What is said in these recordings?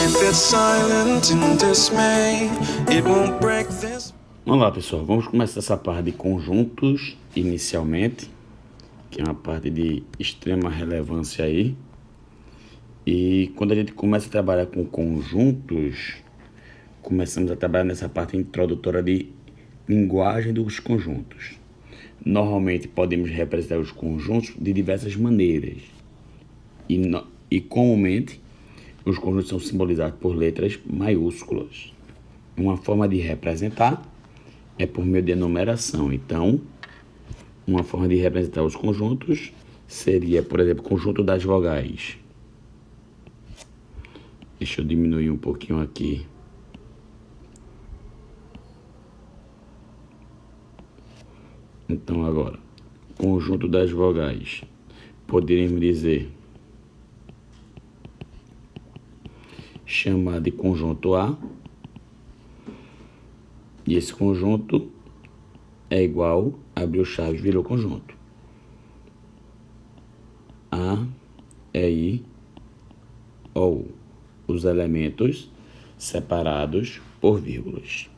If it's silent in dismay, it won't break this. Vamos lá, pessoal, vamos começar essa parte de conjuntos inicialmente, que é uma parte de extrema relevância aí. E quando a gente começa a trabalhar com conjuntos, começamos a trabalhar nessa parte introdutória de linguagem dos conjuntos. Normalmente podemos representar os conjuntos de diversas maneiras e comumente os conjuntos são simbolizados por letras maiúsculas. Uma forma de representar é por meio de enumeração. Então, uma forma de representar os conjuntos seria, por exemplo, conjunto das vogais. Deixa eu diminuir um pouquinho aqui. Então, agora, conjunto das vogais. Poderíamos dizer, chamar de conjunto A. E esse conjunto é igual, abriu chaves, virou conjunto. A, E, I, O. Os elementos separados por vírgulas.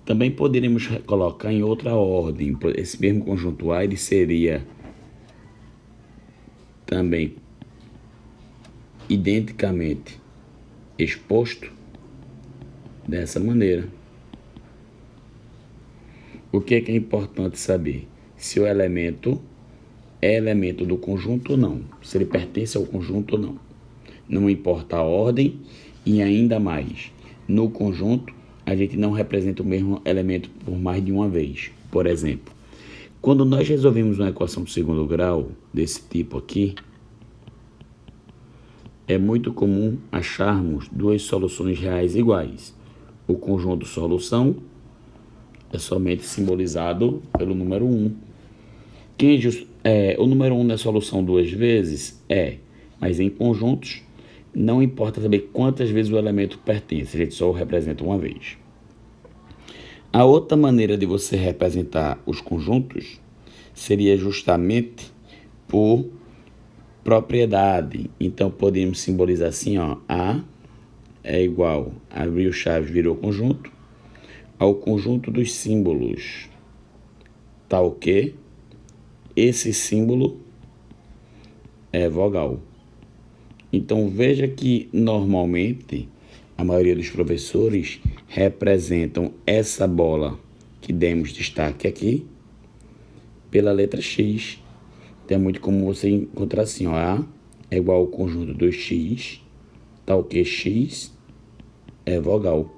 Também poderíamos colocar em outra ordem. Esse mesmo conjunto A, ele seria também identicamente exposto dessa maneira. O que é importante saber? Se o elemento é elemento do conjunto ou não, se ele pertence ao conjunto ou não. Não importa a ordem e ainda mais, no conjunto a gente não representa o mesmo elemento por mais de uma vez. Por exemplo, quando nós resolvemos uma equação de segundo grau desse tipo aqui, é muito comum acharmos duas soluções reais iguais. O conjunto solução é somente simbolizado pelo número 1. O número 1 não é solução duas vezes? Mas em conjuntos não importa saber quantas vezes o elemento pertence, a gente só o representa uma vez. A outra maneira de você representar os conjuntos seria justamente por propriedade. Então podemos simbolizar assim, ó, A é igual, abriu chaves, virou conjunto, ao conjunto dos símbolos, tal que esse símbolo é vogal. Então veja que normalmente a maioria dos professores representam essa bola que demos destaque aqui pela letra X. Então é muito comum você encontrar assim, ó, A é igual ao conjunto dos X, tal que X é vogal.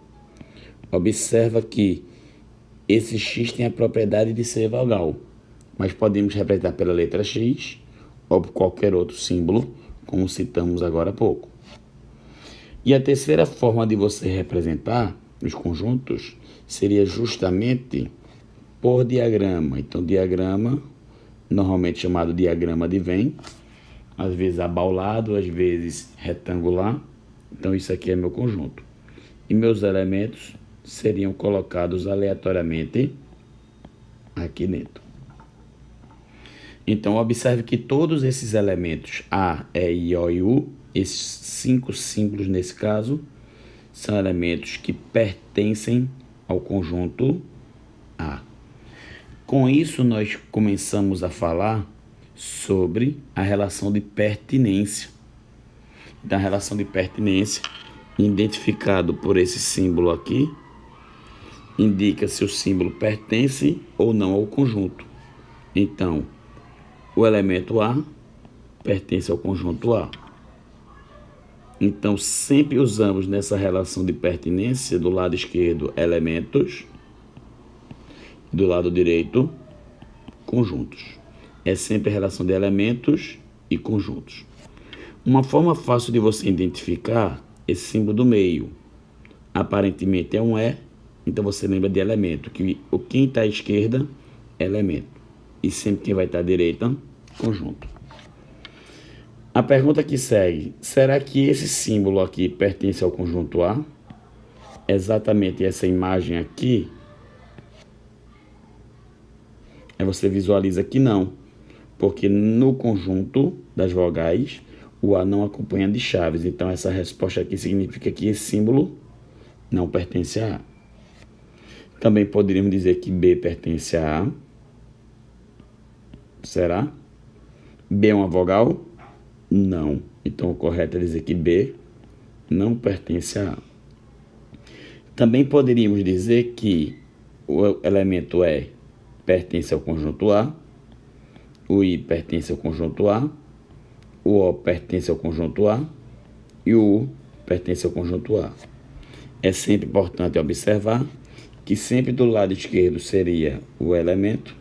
Observa que esse X tem a propriedade de ser vogal, mas podemos representar pela letra X ou por qualquer outro símbolo, como citamos agora há pouco. E a terceira forma de você representar os conjuntos seria justamente por diagrama. Então, diagrama, normalmente chamado diagrama de Venn, às vezes abaulado, às vezes retangular. Então, isso aqui é meu conjunto. E meus elementos seriam colocados aleatoriamente aqui dentro. Então, observe que todos esses elementos A, E, I, O e U, esses 5 símbolos nesse caso, são elementos que pertencem ao conjunto A. Com isso, nós começamos a falar sobre a relação de pertinência. Então, a relação de pertinência, identificado por esse símbolo aqui, indica se o símbolo pertence ou não ao conjunto. Então, o elemento A pertence ao conjunto A. Então, sempre usamos nessa relação de pertinência, do lado esquerdo, elementos, do lado direito, conjuntos. É sempre a relação de elementos e conjuntos. Uma forma fácil de você identificar esse símbolo do meio. Aparentemente é um E, então você lembra de elemento, que quem está à esquerda é elemento. E sempre quem vai estar à direita, conjunto. A pergunta que segue, será que esse símbolo aqui pertence ao conjunto A? Exatamente essa imagem aqui, você visualiza que não, porque no conjunto das vogais, o A não acompanha de chaves. Então, essa resposta aqui significa que esse símbolo não pertence a A. Também poderíamos dizer que B pertence a A. Será? B é uma vogal? Não. Então, o correto é dizer que B não pertence a A. Também poderíamos dizer que o elemento E pertence ao conjunto A, o I pertence ao conjunto A, o O pertence ao conjunto A e o U pertence ao conjunto A. É sempre importante observar que sempre do lado esquerdo seria o elemento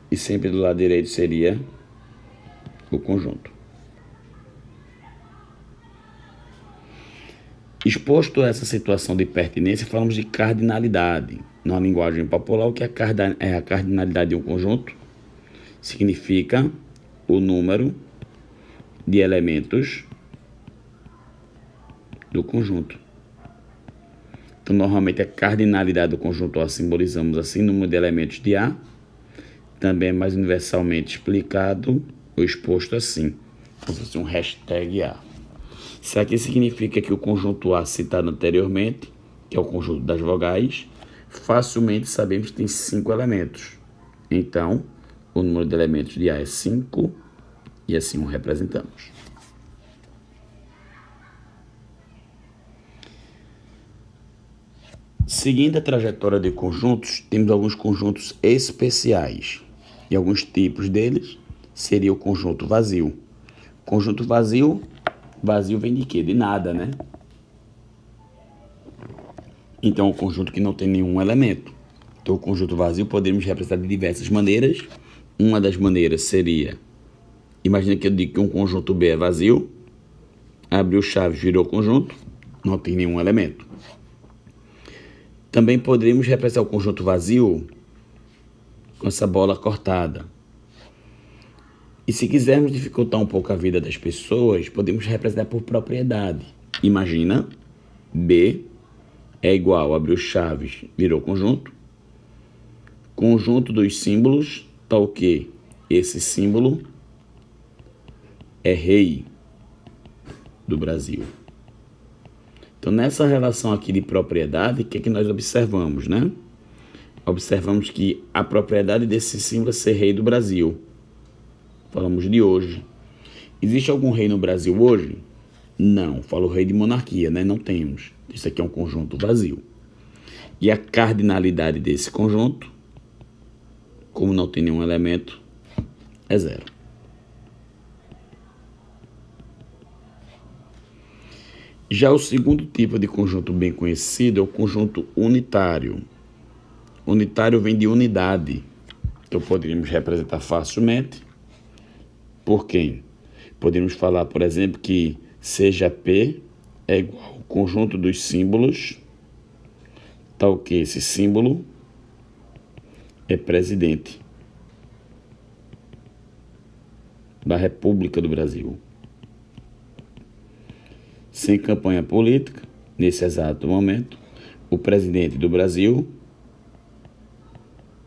e sempre do lado direito seria o conjunto. Exposto a essa situação de pertinência, falamos de cardinalidade. Na linguagem popular, o que é a cardinalidade de um conjunto? Significa o número de elementos do conjunto. Então, normalmente, a cardinalidade do conjunto A simbolizamos assim, número de elementos de A. Também é mais universalmente explicado ou exposto assim, como se fosse um hashtag A. Isso aqui significa que o conjunto A citado anteriormente, que é o conjunto das vogais, facilmente sabemos que tem 5 elementos. Então, o número de elementos de A é 5 e assim o representamos. Seguindo a trajetória de conjuntos, temos alguns conjuntos especiais. E alguns tipos deles seria o conjunto vazio. Conjunto vazio vem de quê? De nada, né? Então, é um conjunto que não tem nenhum elemento. Então, o conjunto vazio podemos representar de diversas maneiras. Uma das maneiras seria, imagina que eu digo que um conjunto B é vazio, abriu chaves, virou conjunto, não tem nenhum elemento. Também poderíamos representar o conjunto vazio com essa bola cortada. E se quisermos dificultar um pouco a vida das pessoas, podemos representar por propriedade. Imagina, B é igual, abriu chaves, virou conjunto. Conjunto dos símbolos, tá o quê? Esse símbolo é rei do Brasil. Então, nessa relação aqui de propriedade, o que é que nós observamos, né? Observamos que a propriedade desse símbolo é ser rei do Brasil. Falamos de hoje. Existe algum rei no Brasil hoje? Não. Falo rei de monarquia, né? Não temos. Isso aqui é um conjunto vazio. E a cardinalidade desse conjunto, como não tem nenhum elemento, é 0. Já o segundo tipo de conjunto bem conhecido é o conjunto unitário. Unitário vem de unidade. Então, poderíamos representar facilmente por quem? Podemos falar, por exemplo, que seja P é igual ao conjunto dos símbolos, tal que esse símbolo é presidente da República do Brasil. Sem campanha política, nesse exato momento, o presidente do Brasil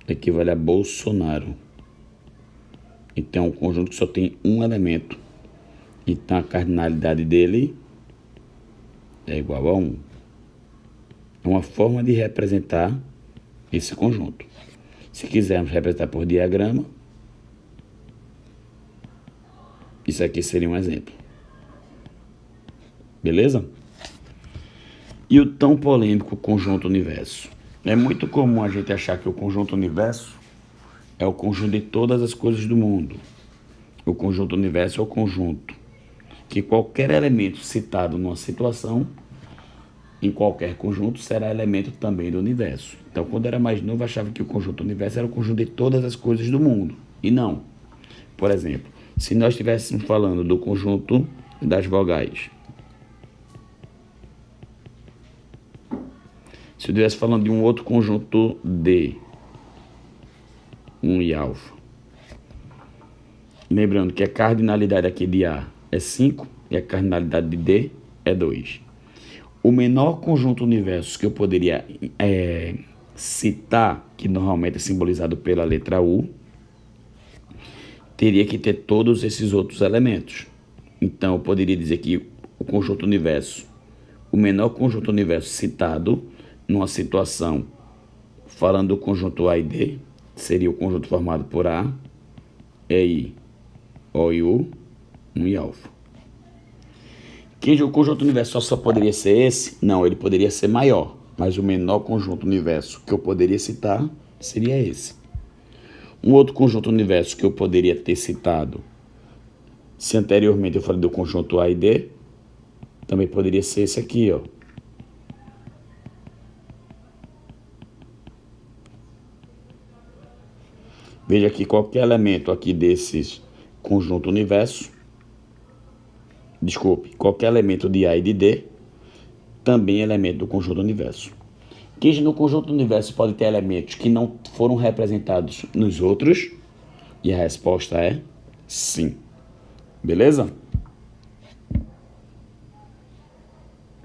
equivale a Bolsonaro. Então, é um conjunto que só tem um elemento. Então, a cardinalidade dele é igual a 1. É uma forma de representar esse conjunto. Se quisermos representar por diagrama, isso aqui seria um exemplo. Beleza? E o tão polêmico conjunto universo? É muito comum a gente achar que o conjunto universo é o conjunto de todas as coisas do mundo. O conjunto universo é o conjunto que qualquer elemento citado numa situação, em qualquer conjunto, será elemento também do universo. Então, quando eu era mais novo, eu achava que o conjunto universo era o conjunto de todas as coisas do mundo. E não. Por exemplo, se nós estivéssemos falando do conjunto das vogais, se eu estivesse falando de um outro conjunto D, 1 e alfa, lembrando que a cardinalidade aqui de A é 5 e a cardinalidade de D é 2. O menor conjunto universo que eu poderia citar, que normalmente é simbolizado pela letra U, teria que ter todos esses outros elementos. Então, eu poderia dizer que o conjunto universo, o menor conjunto universo citado numa situação falando do conjunto A e D, seria o conjunto formado por A, EI, O e U, 1 e alfa. Que o conjunto universo só poderia ser esse? Não, ele poderia ser maior, mas o menor conjunto universo que eu poderia citar seria esse. Um outro conjunto universo que eu poderia ter citado, se anteriormente eu falei do conjunto A e D, também poderia ser esse aqui, ó. Veja que qualquer elemento aqui desses conjunto universo, qualquer elemento de A e de D, também é elemento do conjunto universo. Que no conjunto universo pode ter elementos que não foram representados nos outros? E a resposta é sim. Beleza?